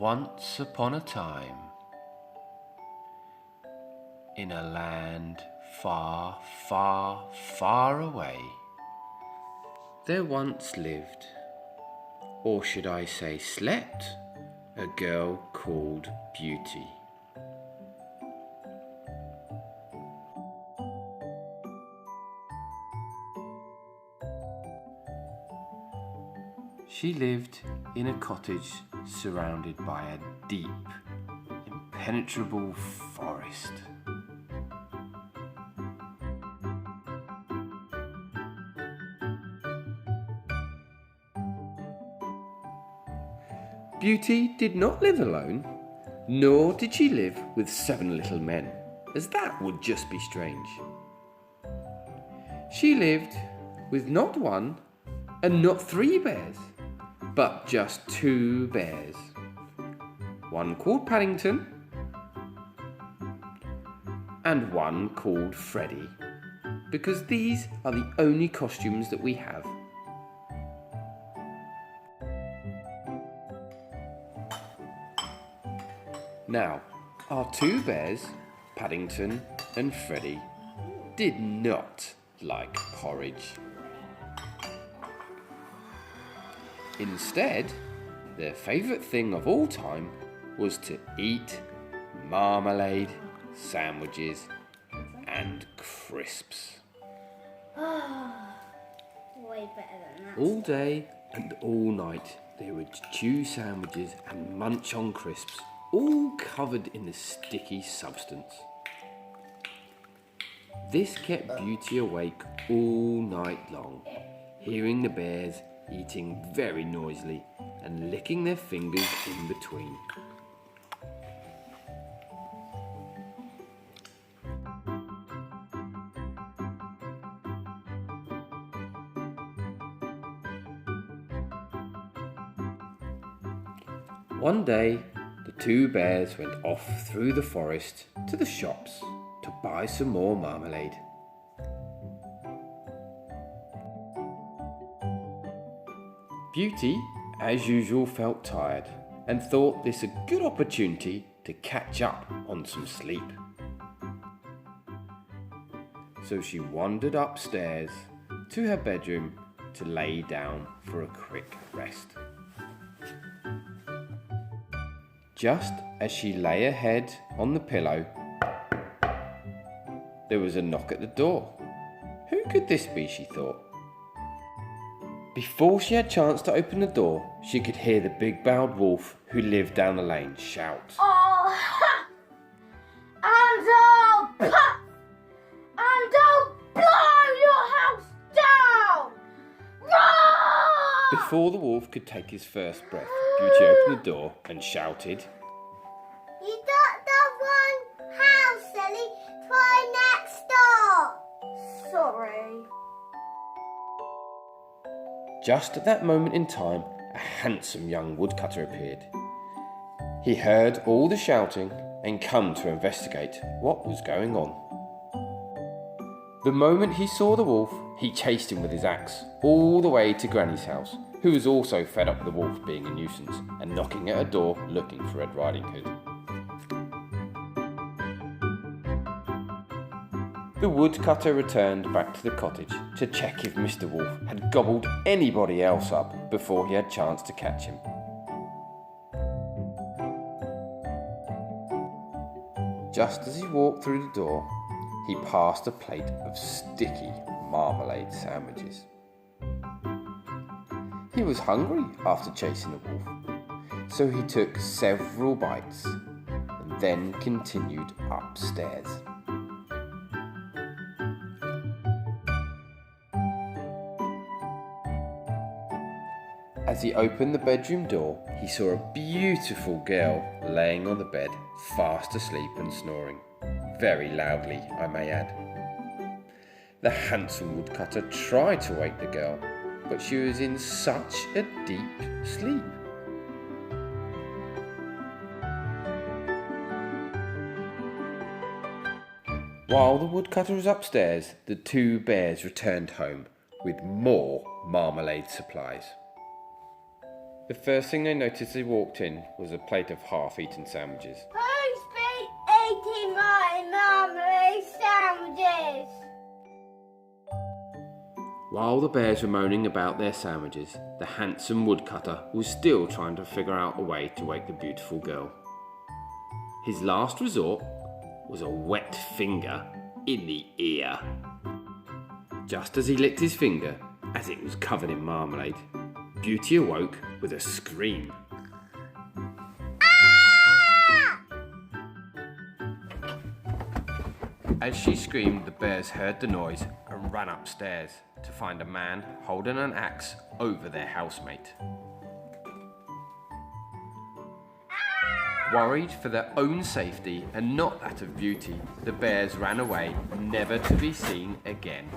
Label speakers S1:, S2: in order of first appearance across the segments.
S1: Once upon a time, in a land far, far, far away, there once lived, or should I say slept, a girl called Beauty. She lived in a cottage surrounded by a deep, impenetrable forest. Beauty did not live alone, nor did she live with 7 little men, as that would just be strange. She lived with not 1 and not 3 bears, but just 2 bears. One called Paddington and one called Freddy, because these are the only costumes that we have. Now, our 2 bears, Paddington and Freddy, did not like porridge. Instead, their favourite thing of all time was to eat marmalade, sandwiches and crisps.
S2: Way better than that.
S1: All day and all night they would chew sandwiches and munch on crisps, all covered in the sticky substance. This kept Beauty awake all night long, hearing the bears eating very noisily and licking their fingers in between. One day, the 2 bears went off through the forest to the shops to buy some more marmalade. Beauty, as usual, felt tired and thought this a good opportunity to catch up on some sleep. So she wandered upstairs to her bedroom to lay down for a quick rest. Just as she lay her head on the pillow, there was a knock at the door. Who could this be, she thought. Before she had a chance to open the door, she could hear the big-bowed wolf who lived down the lane shout,
S2: "Oh, ha! And I'll pop! And I'll blow your house down! Roar!"
S1: Before the wolf could take his first breath, Beauty opened the door and shouted,
S2: "You got the wrong house, silly. Try next door." Sorry.
S1: Just at that moment in time, a handsome young woodcutter appeared. He heard all the shouting and come to investigate what was going on. The moment he saw the wolf, he chased him with his axe all the way to Granny's house, who was also fed up with the wolf being a nuisance and knocking at her door looking for Red Riding Hood. The woodcutter returned back to the cottage to check if Mr. Wolf had gobbled anybody else up before he had a chance to catch him. Just as he walked through the door, he passed a plate of sticky marmalade sandwiches. He was hungry after chasing the wolf, so he took several bites and then continued upstairs. As he opened the bedroom door, he saw a beautiful girl laying on the bed, fast asleep and snoring. Very loudly, I may add. The handsome woodcutter tried to wake the girl, but she was in such a deep sleep. While the woodcutter was upstairs, the 2 bears returned home with more marmalade supplies. The first thing they noticed as they walked in was a plate of half-eaten sandwiches.
S2: Who's been eating my marmalade sandwiches?
S1: While the bears were moaning about their sandwiches, the handsome woodcutter was still trying to figure out a way to wake the beautiful girl. His last resort was a wet finger in the ear. Just as he licked his finger, as it was covered in marmalade, Beauty awoke with a scream. As she screamed, the bears heard the noise and ran upstairs to find a man holding an axe over their housemate. Worried for their own safety and not that of Beauty, the bears ran away, never to be seen again.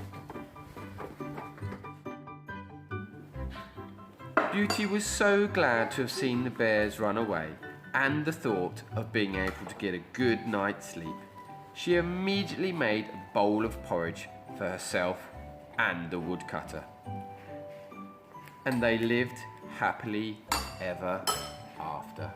S1: Beauty was so glad to have seen the bears run away, and the thought of being able to get a good night's sleep. She immediately made a bowl of porridge for herself and the woodcutter. And they lived happily ever after.